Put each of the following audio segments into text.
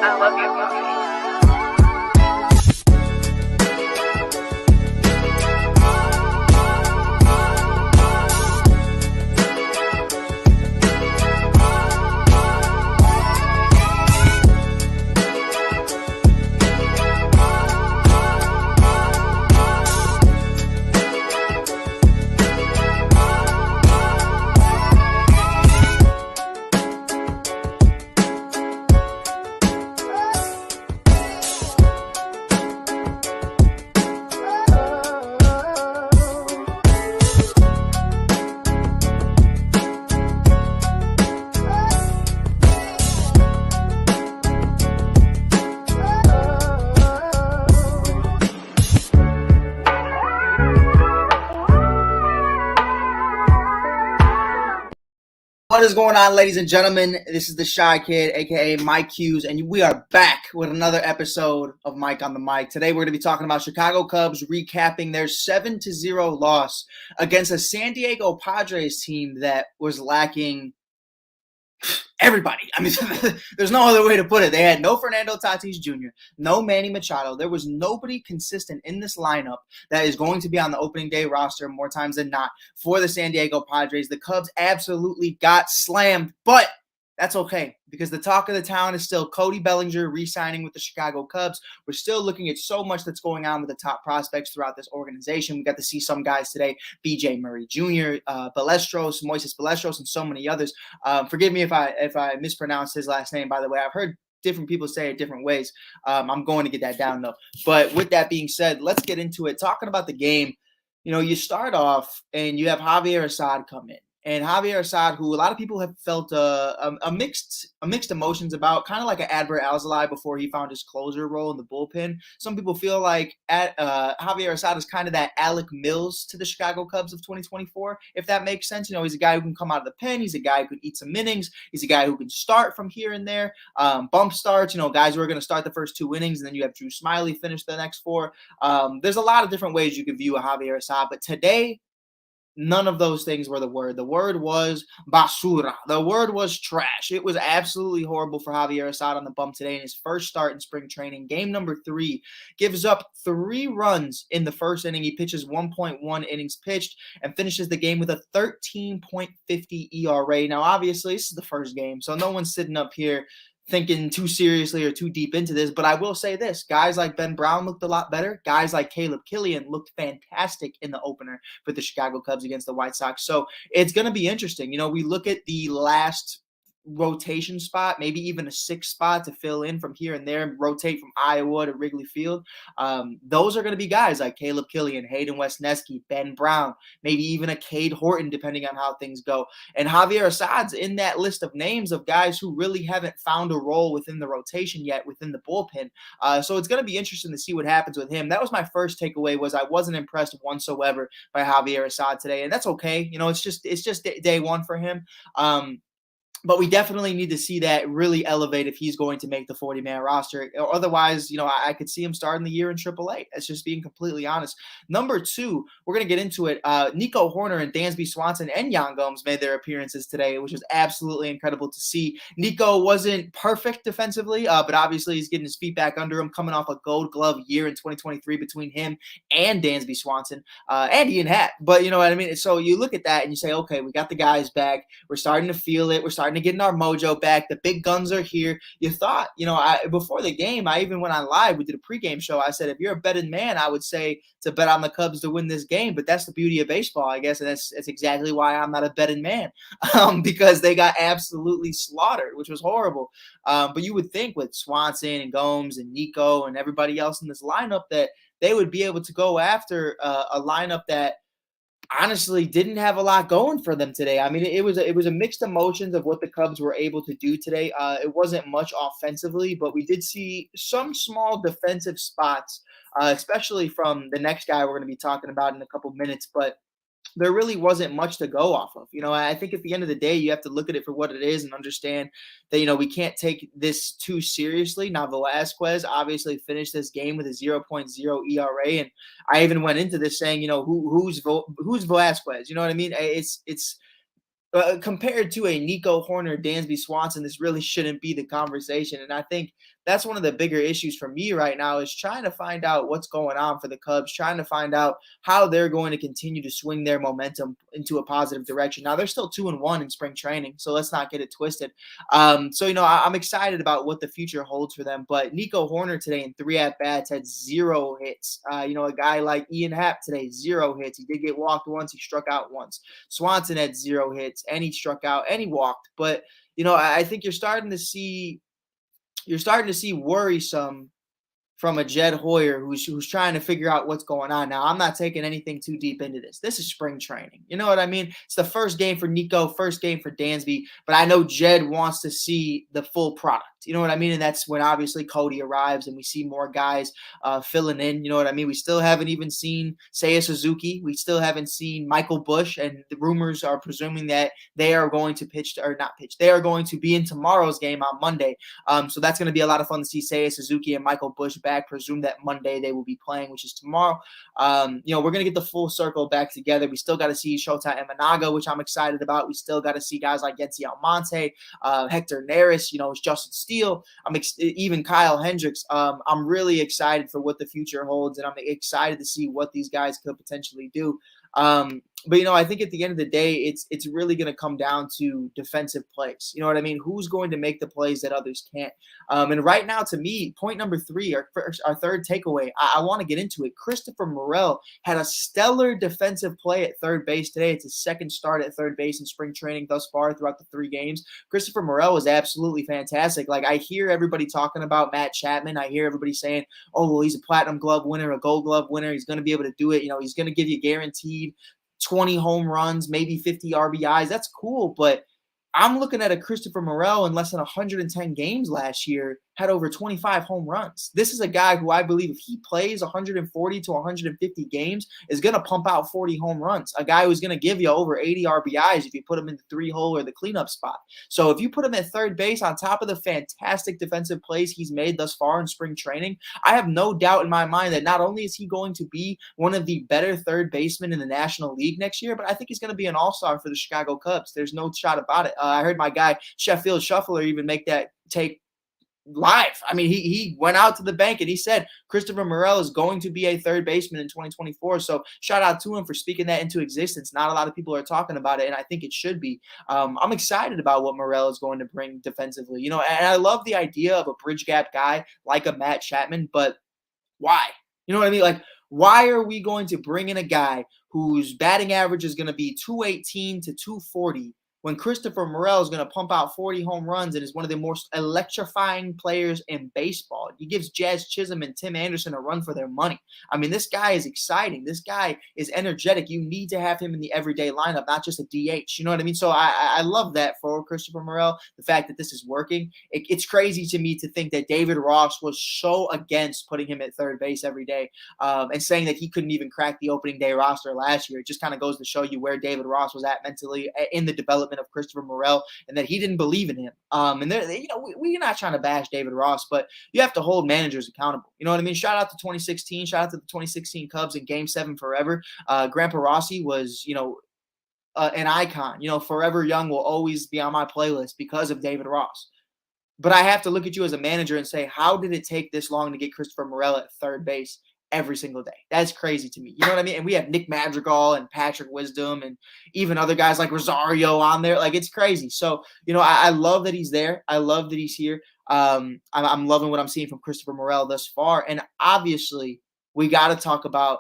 I love you. What is going on, ladies and gentlemen? This is the Shy Kid, aka Mike Hughes, and we are back with another episode of Mike on the Mic. Today, we're going to be talking about Chicago Cubs recapping their 7-0 loss against a San Diego Padres team that was lacking everybody. I mean, there's no other way to put it. They had no Fernando Tatis Jr., no Manny Machado. There was nobody consistent in this lineup that is going to be on the opening day roster more times than not for the San Diego Padres. The Cubs absolutely got slammed, but that's okay because the talk of the town is still CODY Bellinger re-signing with the Chicago Cubs. We're still looking at so much that's going on with the top prospects throughout this organization. We got to see some guys today, B.J. Murray Jr., Moises Balestros, and so many others. Forgive me if I mispronounced his last name, by the way. I've heard different people say it different ways. I'm going to get that down, though. But with that being said, let's get into it. Talking about the game, you start off and you have Javier Assad come in. And Javier Assad, who a lot of people have felt a mixed emotions about, kind of like an Adbert Alzolay before he found his closer role in the bullpen. Some people feel like Javier Assad is kind of that Alec Mills to the Chicago Cubs of 2024, if that makes sense. He's a guy who can come out of the pen. He's a guy who can eat some innings. He's a guy who can start from here and there, bump starts. Guys who are going to start the first 2 innings, and then you have Drew Smyly finish the next 4. There's a lot of different ways you can view a Javier Assad, but today, none of those things were the word. The word was basura. The word was trash. It was absolutely horrible for Javier Assad on the bump today in his first start in spring training. Game number 3, gives up 3 runs in the first inning. He pitches 1.1 innings pitched and finishes the game with a 13.50 ERA. Now, obviously, this is the first game, so no one's sitting up here thinking too seriously or too deep into this, but I will say this. Guys like Ben Brown looked a lot better. Guys like Caleb Killian looked fantastic in the opener for the Chicago Cubs against the White Sox. So it's going to be interesting. We look at the last rotation spot, maybe even a 6th spot to fill in from here and there and rotate from Iowa to Wrigley Field. Those are going to be guys like Caleb Killian, Hayden Wesneski, Ben Brown, maybe even a Cade Horton, depending on how things go. And Javier Assad's in that list of names of guys who really haven't found a role within the rotation yet within the bullpen. So it's going to be interesting to see what happens with him. That was my first takeaway, was I wasn't impressed whatsoever by Javier Assad today. And that's okay. It's just day one for him. But we definitely need to see that really elevate if he's going to make the 40-man roster. Otherwise, I could see him starting the year in AAA. That's just being completely honest. Number 2, we're going to get into it. Nico Hoerner and Dansby Swanson and Yan Gomes made their appearances today, which was absolutely incredible to see. Nico wasn't perfect defensively, but obviously he's getting his feet back under him, coming off a Gold Glove year in 2023 between him and Dansby Swanson, and Ian Happ. But you know what I mean? So you look at that and you say, okay, we got the guys back. We're starting to feel it. We're starting to get our mojo back. The big guns are here. You thought, before the game, I even went on live. We did a pregame show. I said, if you're a betting man, I would say to bet on the Cubs to win this game. But that's the beauty of baseball, I guess. And that's exactly why I'm not a betting man, because they got absolutely slaughtered, which was horrible. But you would think with Swanson and Gomes and Nico and everybody else in this lineup that they would be able to go after a lineup that honestly didn't have a lot going for them today. I mean, it was a mixed emotions of what the Cubs were able to do today. It wasn't much offensively, but we did see some small defensive spots, especially from the next guy we're going to be talking about in a couple minutes. But there really wasn't much to go off of. I think at the end of the day, you have to look at it for what it is and understand that, we can't take this too seriously. Now, Velasquez obviously finished this game with a 0.0 ERA. And I even went into this saying, who's Velasquez? You know what I mean? It's compared to a Nico Hoerner, Dansby Swanson, this really shouldn't be the conversation. And I think that's one of the bigger issues for me right now is trying to find out what's going on for the Cubs, trying to find out how they're going to continue to swing their momentum into a positive direction. Now they're still 2-1 in spring training, so let's not get it twisted. So I'm excited about what the future holds for them. But Nico Horner today in 3 at bats had 0 hits. A guy like Ian Happ today, 0 hits. He did get walked once. He struck out once. Swanson had 0 hits, and he struck out, and he walked. But I think you're starting to see worrisome from a Jed Hoyer who's trying to figure out what's going on. Now, I'm not taking anything too deep into this. This is spring training. You know what I mean? It's the first game for Nico, first game for Dansby, but I know Jed wants to see the full product. You know what I mean? And that's when obviously Cody arrives and we see more guys filling in. You know what I mean? We still haven't even seen Seiya Suzuki. We still haven't seen Michael Busch, and the rumors are presuming that they are going to pitch or not pitch. They are going to be in tomorrow's game on Monday. So that's going to be a lot of fun to see Seiya Suzuki and Michael Busch back. Presume that Monday they will be playing, which is tomorrow. We're going to get the full circle back together. We still got to see Shota Imanaga, which I'm excited about. We still got to see guys like Yency Almonte, Hector Neris, Justin Steele. Even Kyle Hendricks. I'm really excited for what the future holds, and I'm excited to see what these guys could potentially do. But I think at the end of the day, it's really going to come down to defensive plays. You know what I mean? Who's going to make the plays that others can't? And right now, to me, point number 3, our third takeaway, I want to get into it. Christopher Morel had a stellar defensive play at third base today. It's his second start at third base in spring training thus far throughout the 3 games. Christopher Morel was absolutely fantastic. Like, I hear everybody talking about Matt Chapman. I hear everybody saying, oh, well, he's a platinum glove winner, a gold glove winner. He's going to be able to do it. He's going to give you guaranteed 20 home runs, maybe 50 RBIs. That's cool, but I'm looking at a Christopher Morel in less than 110 games last year, had over 25 home runs. This is a guy who I believe if he plays 140 to 150 games is going to pump out 40 home runs. A guy who's going to give you over 80 RBIs if you put him in the 3-hole or the cleanup spot. So if you put him at third base on top of the fantastic defensive plays he's made thus far in spring training, I have no doubt in my mind that not only is he going to be one of the better third basemen in the National League next year, but I think he's going to be an all-star for the Chicago Cubs. There's no shot about it. I heard my guy Sheffield Shuffler even make that take live. I mean, he went out to the bank and he said Christopher Morel is going to be a third baseman in 2024. So shout out to him for speaking that into existence. Not a lot of people are talking about it, and I think it should be. I'm excited about what Morel is going to bring defensively. And I love the idea of a bridge gap guy like a Matt Chapman, but why? You know what I mean? Like, why are we going to bring in a guy whose batting average is going to be 218 to 240 when Christopher Morel is going to pump out 40 home runs and is one of the most electrifying players in baseball? He gives Jazz Chisholm and Tim Anderson a run for their money. I mean, this guy is exciting. This guy is energetic. You need to have him in the everyday lineup, not just a DH. You know what I mean? So I love that for Christopher Morel, the fact that this is working. It's crazy to me to think that David Ross was so against putting him at third base every day and saying that he couldn't even crack the opening day roster last year. It just kind of goes to show you where David Ross was at mentally in the development of Christopher Morel, and that he didn't believe in him. And we're not trying to bash David Ross, but you have to hold managers accountable. You know what I mean? Shout out to 2016. Shout out to the 2016 Cubs in Game 7 forever. Grandpa Rossi was, an icon. Forever Young will always be on my playlist because of David Ross. But I have to look at you as a manager and say, how did it take this long to get Christopher Morel at third base every single day? That's crazy to me. You know what I mean? And we have Nick Madrigal and Patrick Wisdom and even other guys like Rosario on there. Like, it's crazy. So, I love that he's there. I love that he's here. I'm loving what I'm seeing from Christopher Morel thus far. And obviously, we got to talk about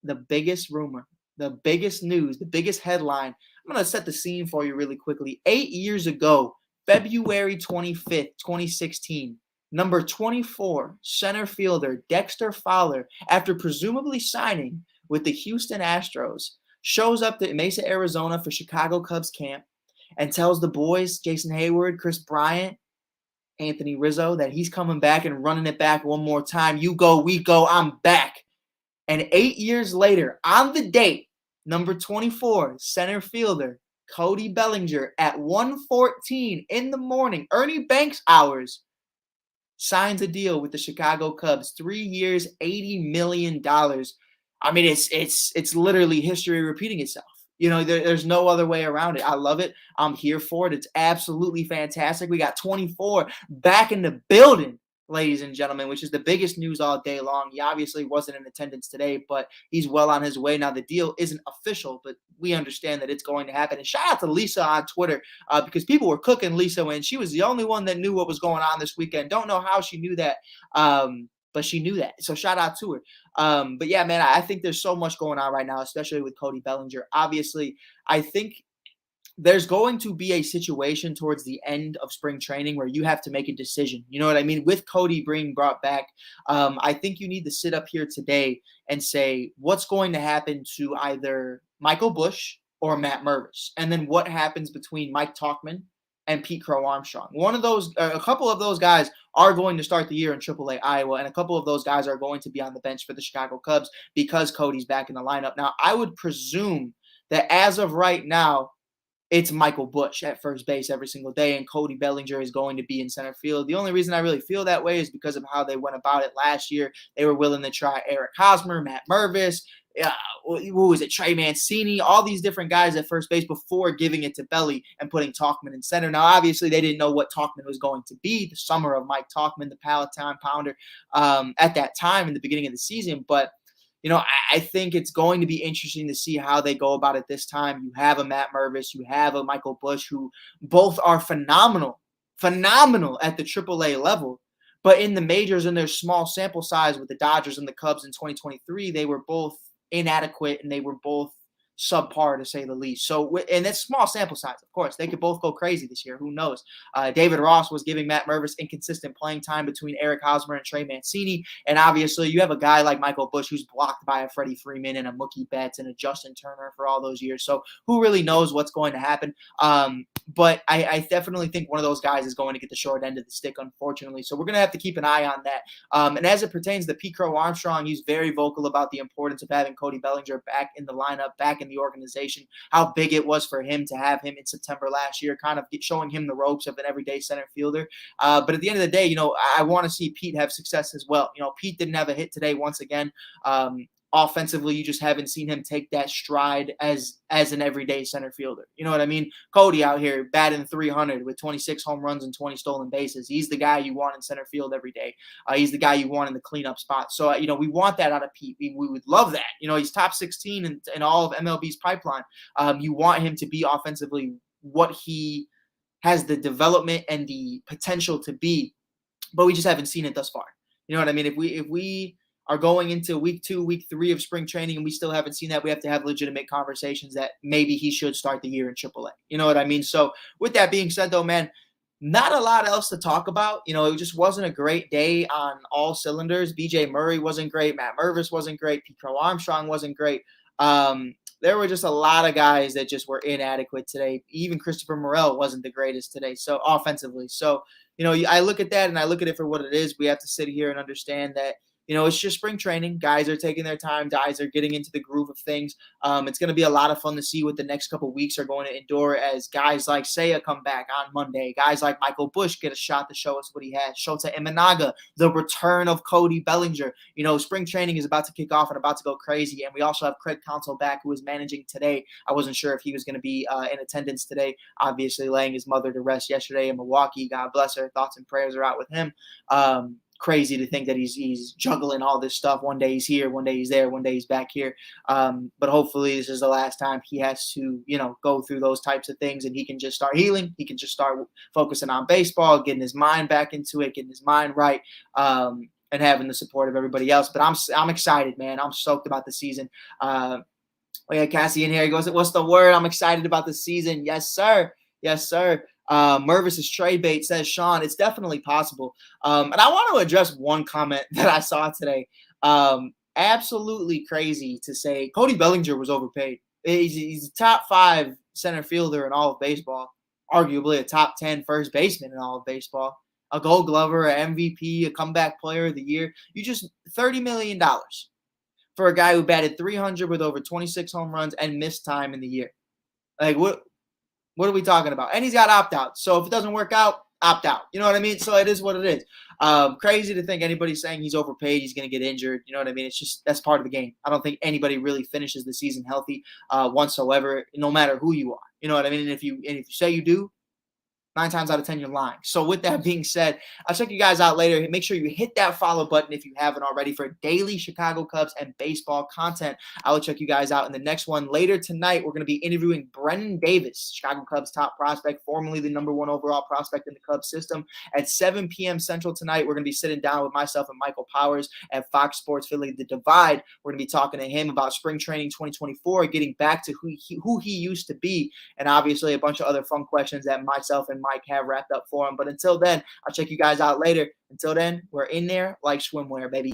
the biggest rumor, the biggest news, the biggest headline. I'm going to set the scene for you really quickly. 8 years ago, February 25th, 2016, number 24, center fielder Dexter Fowler, after presumably signing with the Houston Astros, shows up to Mesa, Arizona for Chicago Cubs camp and tells the boys, Jason Hayward, Chris Bryant, Anthony Rizzo, that he's coming back and running it back one more time. You go, we go, I'm back. And 8 years later, on the date, number 24, center fielder Cody Bellinger at 1:14 in the morning, Ernie Banks hours, signs a deal with the Chicago Cubs, 3 years, $80 million. I mean, it's literally history repeating itself. There's no other way around it. I love it. I'm here for it. It's absolutely fantastic. We got 24 back in the building, ladies and gentlemen, which is the biggest news all day long. He obviously wasn't in attendance today, but he's well on his way. Now, the deal isn't official, but we understand that it's going to happen. And shout out to Lisa on Twitter because people were cooking Lisa when she was the only one that knew what was going on this weekend. Don't know how she knew that. But she knew that. So shout out to her. But yeah, man, I think there's so much going on right now, especially with Cody Bellinger. Obviously, I think there's going to be a situation towards the end of spring training where you have to make a decision. You know what I mean? With Cody being brought back, I think you need to sit up here today and say what's going to happen to either Michael Busch or Matt Mervis, and then what happens between Mike Tauchman and Pete Crow Armstrong. One of those, a couple of those guys are going to start the year in AAA Iowa, and a couple of those guys are going to be on the bench for the Chicago Cubs because Cody's back in the lineup. Now, I would presume that as of right now, it's Michael Busch at first base every single day, and Cody Bellinger is going to be in center field. The only reason I really feel that way is because of how they went about it last year. They were willing to try Eric Hosmer, Matt Mervis, who was it, Trey Mancini, all these different guys at first base before giving it to Belly and putting Tauchman in center. Now, obviously, they didn't know what Tauchman was going to be, the summer of Mike Tauchman, the Palatine Pounder, at that time in the beginning of the season, but I think it's going to be interesting to see how they go about it this time. You have a Matt Mervis, you have a Michael Busch, who both are phenomenal at the AAA level. But in the majors, in their small sample size with the Dodgers and the Cubs in 2023, they were both inadequate and they were both subpar, to say the least. So, and it's small sample size, of course. They could both go crazy this year. Who knows? David Ross was giving Matt Mervis inconsistent playing time between Eric Hosmer and Trey Mancini. And obviously, you have a guy like Michael Busch who's blocked by a Freddie Freeman and a Mookie Betts and a Justin Turner for all those years. So, who really knows what's going to happen? But I definitely think one of those guys is going to get the short end of the stick, unfortunately. So, we're going to have to keep an eye on that. And as it pertains to Pete Crow Armstrong, he's very vocal about the importance of having Cody Bellinger back in the lineup, back in the organization, how big it was for him to have him in September last year, kind of showing him the ropes of an everyday center fielder. But at the end of the day, I want to see Pete have success as well. Pete didn't have a hit today once again. Offensively, you just haven't seen him take that stride as an everyday center fielder. You know what I mean? Cody out here batting 300 with 26 home runs and 20 stolen bases. He's the guy you want in center field every day. He's the guy you want in the cleanup spot. So, we want that out of Pete. We would love that. He's top 16 in all of MLB's pipeline. You want him to be offensively what he has the development and the potential to be, but we just haven't seen it thus far. You know what I mean? If we are going into week 2, week 3 of spring training, and we still haven't seen that, we have to have legitimate conversations that maybe he should start the year in AAA. You know what I mean? So with that being said, though, man, not a lot else to talk about. It just wasn't a great day on all cylinders. BJ Murray wasn't great. Matt Mervis wasn't great. Pete Crow Armstrong wasn't great. There were just a lot of guys that just were inadequate today. Even Christopher Morel wasn't the greatest today, so offensively. So, I look at that and I look at it for what it is. We have to sit here and understand that it's just spring training. Guys are taking their time. Guys are getting into the groove of things. It's going to be a lot of fun to see what the next couple of weeks are going to endure as guys like Seiya come back on Monday. Guys like Michael Busch get a shot to show us what he has. Shota Imanaga, the return of Cody Bellinger. Spring training is about to kick off and about to go crazy. And we also have Craig Counsell back, who is managing today. I wasn't sure if he was going to be in attendance today. Obviously, laying his mother to rest yesterday in Milwaukee. God bless her. Thoughts and prayers are out with him. Crazy to think that he's juggling all this stuff. One day he's here, one day he's there, one day he's back here. But hopefully this is the last time he has to, go through those types of things, and he can just start healing. He can just start focusing on baseball, getting his mind back into it, getting his mind right, and having the support of everybody else. But I'm excited, man. I'm stoked about the season. We had Cassie in here. He goes, "What's the word? I'm excited about the season." Yes, sir. Yes, sir. Mervis is trade bait, says Sean. It's definitely possible. And I want to address one comment that I saw today. Absolutely crazy to say Cody Bellinger was overpaid. He's a top 5 center fielder in all of baseball, arguably a top 10 first baseman in all of baseball, a Gold Glover, an MVP, a comeback player of the year. You just $30 million for a guy who batted 300 with over 26 home runs and missed time in the year. Like, what are we talking about? And he's got opt-outs. So if it doesn't work out, opt out. You know what I mean? So it is what it is. Crazy to think anybody's saying he's overpaid, he's going to get injured. You know what I mean? It's just that's part of the game. I don't think anybody really finishes the season healthy whatsoever, no matter who you are. You know what I mean? And if you say you do, 9 times out of 10, you're lying. So with that being said, I'll check you guys out later. Make sure you hit that follow button if you haven't already for daily Chicago Cubs and baseball content. I will check you guys out in the next one. Later tonight, we're going to be interviewing Brennan Davis, Chicago Cubs top prospect, formerly the #1 overall prospect in the Cubs system. At 7 p.m. Central tonight, we're going to be sitting down with myself and Michael Powers at Fox Sports Philly The Divide. We're going to be talking to him about spring training 2024, getting back to who he used to be, and obviously a bunch of other fun questions that myself and Mike have wrapped up for him. But until then, I'll check you guys out later. Until then, we're in there like swimwear, baby.